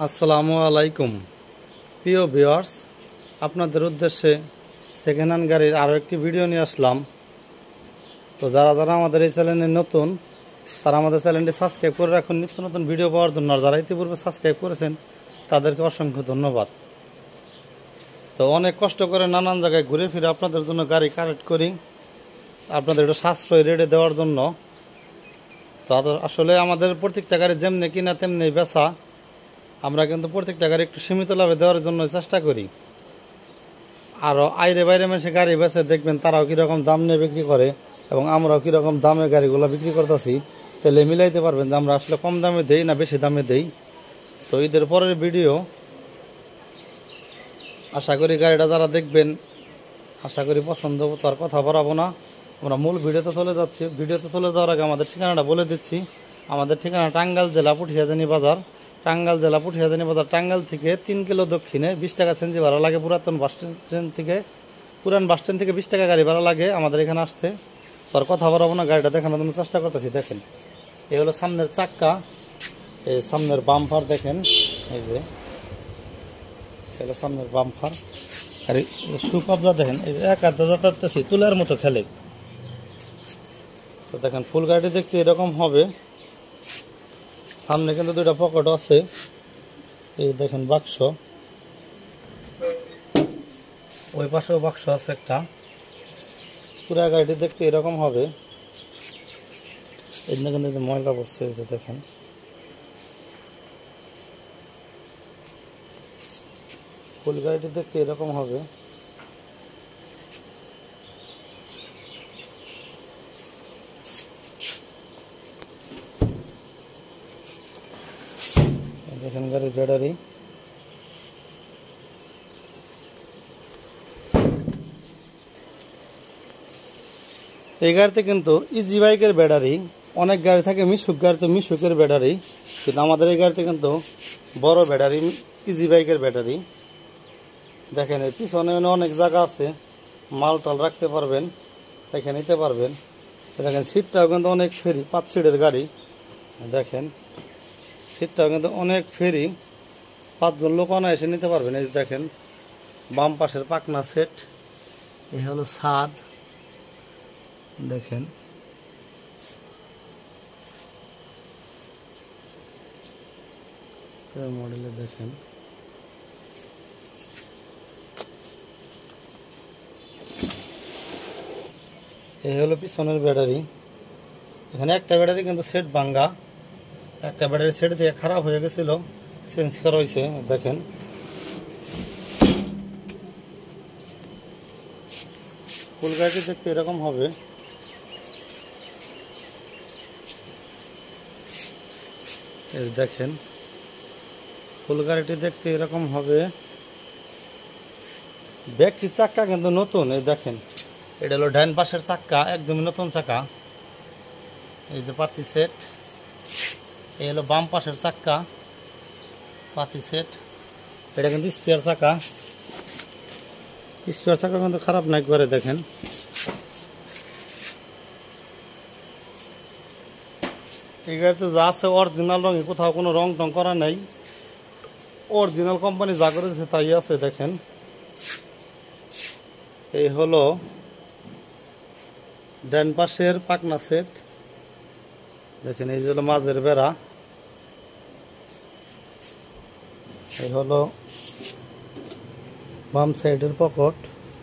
আসসালামু আলাইকুম প্রিয় ভিউয়ার্স, আপনাদের উদ্দেশ্যে সেকেন্ড হ্যান্ড গাড়ির আরও একটি ভিডিও নিয়ে আসলাম। তো যারা যারা আমাদের এই চ্যানেলে নতুন, তারা আমাদের চ্যানেলটি সাবস্ক্রাইব করে রাখুন নিত্য নতুন ভিডিও পাওয়ার জন্য। আর যারা ইতিপূর্বে সাবস্ক্রাইব করেছেন তাদেরকে অসংখ্য ধন্যবাদ। তো অনেক কষ্ট করে নানান জায়গায় ঘুরে ফিরে আপনাদের জন্য গাড়ি কালেক্ট করি, আপনাদের একটু সাশ্রয় রেটে দেওয়ার জন্য। তো আসলে আমাদের প্রত্যেকটা গাড়ি যেমনি কিনা তেমনি বেচা, আমরা কিন্তু প্রত্যেকটা গাড়ি একটু সীমিত লাভে দেওয়ার জন্য চেষ্টা করি। আরও আইরে বাইরে মেশে গাড়ি বেচে দেখবেন তারাও কীরকম দাম নিয়ে বিক্রি করে এবং আমরাও কীরকম দামে গাড়িগুলো বিক্রি করতেছি, তাহলে মিলাইতে পারবেন যে আমরা আসলে কম দামে দেই না বেশি দামে দেই। তো ঈদের পরের ভিডিও, আশা করি গাড়িটা যারা দেখবেন আশা করি পছন্দ হবে। তো আর কথা বাড়াবো না, আমরা মূল ভিডিওতে চলে যাচ্ছি। ভিডিওতে চলে যাওয়ার আগে আমাদের ঠিকানাটা বলে দিচ্ছি। আমাদের ঠিকানা টাঙ্গাইল জেলা পুঠিয়াজানি বাজার। টাঙ্গাইল জেলা পুঠিয়াজানি বাজার, টাঙ্গাইল থেকে 3 কিলো দক্ষিণে 20 টাকা সেনজি ভাড়া লাগে। পুরান বাস স্ট্যান্ড থেকে 20 টাকা গাড়ি ভাড়া লাগে আমাদের এখানে আসতে। তো আর কথা বাড়াবো না, গাড়িটা দেখানোর জন্য চেষ্টা করতেছি। দেখেন, এই হলো সামনের চাক্কা, এই সামনের বাম্পার দেখেন, এই যে এটা সামনের বাম্পার। আর সুপাবদা দেখেন, এই যে এক হাতে যাতায়াতেছি তুলার মতো খেলে। তো দেখেন ফুল গাড়িটি দেখতে এরকম হবে। সামনে কিন্তু 2টা পকেট আছে, এই দেখেন বাক্স, ওই পাশেও বাক্স আছে একটা। পুরা গাড়িটি দেখতে এরকম হবে। এদিকে কিন্তু ময়লা পড়ছে, এই যে দেখেন। ফুল গাড়িটি দেখতে এরকম হবে। দেখেন গাড়ির ব্যাটারি, এই গাড়িতে কিন্তু ইজি বাইকের ব্যাটারি। অনেক গাড়ি থাকে মিশুক গাড়িতে মিশুকের ব্যাটারি, কিন্তু আমাদের এই গাড়িতে কিন্তু বড় ব্যাটারি, ইজি বাইকের ব্যাটারি। দেখেন এর পিছনে অনেক জায়গা আছে, মাল টাল রাখতে পারবেন, এখানে নিতে পারবেন। দেখেন সিটটাও কিন্তু অনেক ফ্রি, 5 সিটের গাড়ি। দেখেন সিটটাও কিন্তু অনেক ফ্রি, 5 জন লোক এসে নিতে পারবেন। এই দেখেন বাম পাশের পাকনা সেট, এই হলো ছাদ, দেখেন মডেলে। দেখেন এই হলো পিছনের ব্যাটারি। এখানে একটা ব্যাটারি কিন্তু সেট ভাঙ্গা, একটা ব্যাটারি সেট থেকে খারাপ হয়ে গেছিল, চেঞ্জ করা হয়েছে। দেখেন ফুল গাড়িটি দেখতে এরকম হবে। এই দেখেন ফুল গাড়িটি দেখতে এরকম হবে। ব্যাগটির চাক্কা কিন্তু নতুন, এই দেখেন এটা হলো ডান পাশের চাক্কা, একদমই নতুন চাকা। এই যে পাতি সেট, এই হলো বাম পাশের চাক্কা, পাতি সেট। এটা কিন্তু স্পেয়ার চাকা, স্পেয়ার চাকা কিন্তু খারাপ না একবারে। দেখেন এই গাড়িতে যা আছে অরিজিনাল রঙে, কোথাও কোনো রং টং করা নাই, অরিজিনাল কোম্পানি যা করেছে তাই আছে। দেখেন এই হলো ডান পাশের পাকনা সেট। দেখেন এই হলো মাঝের বেড়া, এই হলো বাম সাইডের পকেট।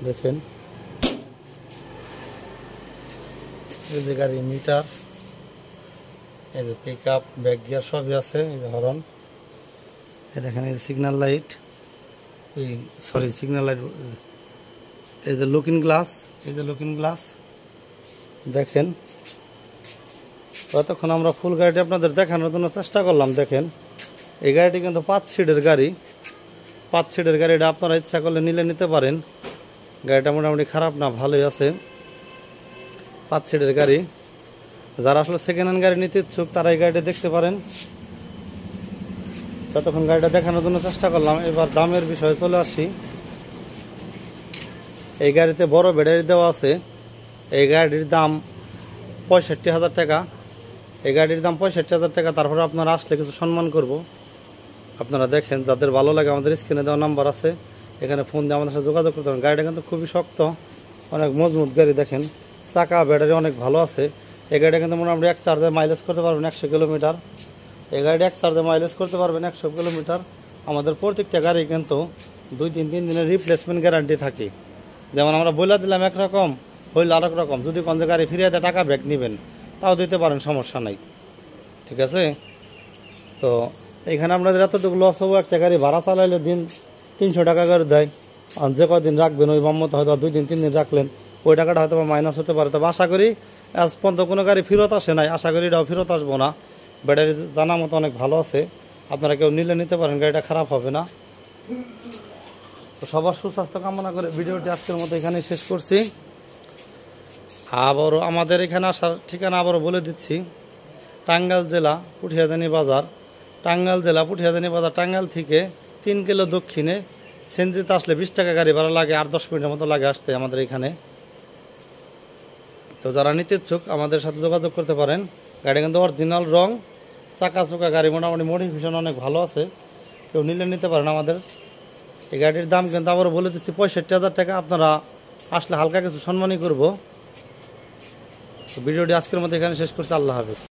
দেখেন এই যে গাড়ি মিটার, এই যে পিক আপ, ব্যাক গিয়ার সবই আছে। এই যে হরন, এই দেখেন এই যে সিগন্যাল লাইট, সিগন্যাল লাইট, এই যে লুকিং গ্লাস, এই যে লুকিং গ্লাস। দেখেন ততক্ষণ আমরা ফুল গাড়িটি আপনাদের দেখানোর জন্য চেষ্টা করলাম। দেখেন এই গাড়িটি কিন্তু 5 সিটের গাড়ি, 5 সিটের গাড়িটা আপনারা ইচ্ছা করলে নিতে পারেন। গাড়িটা মোটামুটি খারাপ না, ভালোই আছে, 5 সিটের গাড়ি। যারা আসলে সেকেন্ড হ্যান্ড গাড়ি নিতে ইচ্ছুক তারা এই গাড়িটা দেখতে পারেন। ততক্ষণ গাড়িটা দেখানোর জন্য চেষ্টা করলাম। এবার দামের বিষয়ে চলে আসি। এই গাড়িতে বড় ব্যাটারি দেওয়া আছে। এই গাড়ির দাম 65,000 টাকা। এই গাড়ির দাম 65,000 টাকা। তারপরে আপনারা আসলে কিছু সম্মান করব। আপনারা দেখেন, যাদের ভালো লাগে আমাদের স্ক্রিনে দেওয়া নাম্বার আছে, এখানে ফোন দিয়ে আমাদের সাথে যোগাযোগ করতে পারেন। গাড়িটা কিন্তু খুবই শক্ত, অনেক মজবুত গাড়ি। দেখেন চাকা ব্যাটারি অনেক ভালো আছে। এই গাড়িটা কিন্তু মোটামুটি এক চার্জে মাইলেজ করতে পারবেন 100 কিলোমিটার। এই গাড়িটা এক চার্জে মাইলেজ করতে পারবেন 100 কিলোমিটার। আমাদের প্রত্যেকটা গাড়ি কিন্তু 2-3 দিনের রিপ্লেসমেন্ট গ্যারান্টি থাকে। যেমন আমরা বলে দিলাম একরকম, হইলে আরেক রকম। যদি কোন গাড়ি ফিরিয়ে দেয় টাকা ব্যাক নেবেন, তাও দিতে পারেন, সমস্যা নাই। ঠিক আছে? তো এইখানে আপনাদের এতটুকু লস হবো, একটা গাড়ি ভাড়া চালাইলে দিন 300 টাকা করে দেয়। আর যে কদিন রাখবেন ওই বাম্মত হয়তো 2 দিন 3 দিন রাখলেন, ওই টাকাটা হয়তো মাইনাস হতে পারে। তবে আশা করি আজ পর্যন্ত কোনো গাড়ি ফেরত আসে নাই, আশা করি এটাও ফেরত আসবো না। ব্যাটারি জানা মতো অনেক ভালো আছে, আপনারা কেউ নিলে নিতে পারেন, গাড়িটা খারাপ হবে না। তো সবার সুস্বাস্থ্য কামনা করে ভিডিওটি আজকের মতো এখানেই শেষ করছি। আবারও আমাদের এখানে আসার ঠিকানা আবারও বলে দিচ্ছি। টাঙ্গাইল জেলা পুঠিয়াজানি বাজার, টাঙ্গাইল জেলা পুঠিয়াজানি বাজার। টাঙ্গাইল থেকে 3 কিলো দক্ষিণে। সেনজিতে আসলে 20 টাকা গাড়ি ভাড়া লাগে, আর 10 মিনিটের মতো লাগে আসতে আমাদের এখানে। তো যারা নিতে ইচ্ছুক আমাদের সাথে যোগাযোগ করতে পারেন। গাড়ি কিন্তু অরিজিনাল রং, চাকা চোকা গাড়ি, মোটামুটি মডিফিকেশন অনেক ভালো আছে, কেউ নিলে নিতে পারেন আমাদের। এই গাড়ির দাম কিন্তু আবারও বলে দিচ্ছি 65,000 টাকা। আপনারা আসলে হালকা কিছু সম্মানই করবো। তো ভিডিওটি আজকের মতো এখানে শেষ করছি। আল্লাহ হাফেজ।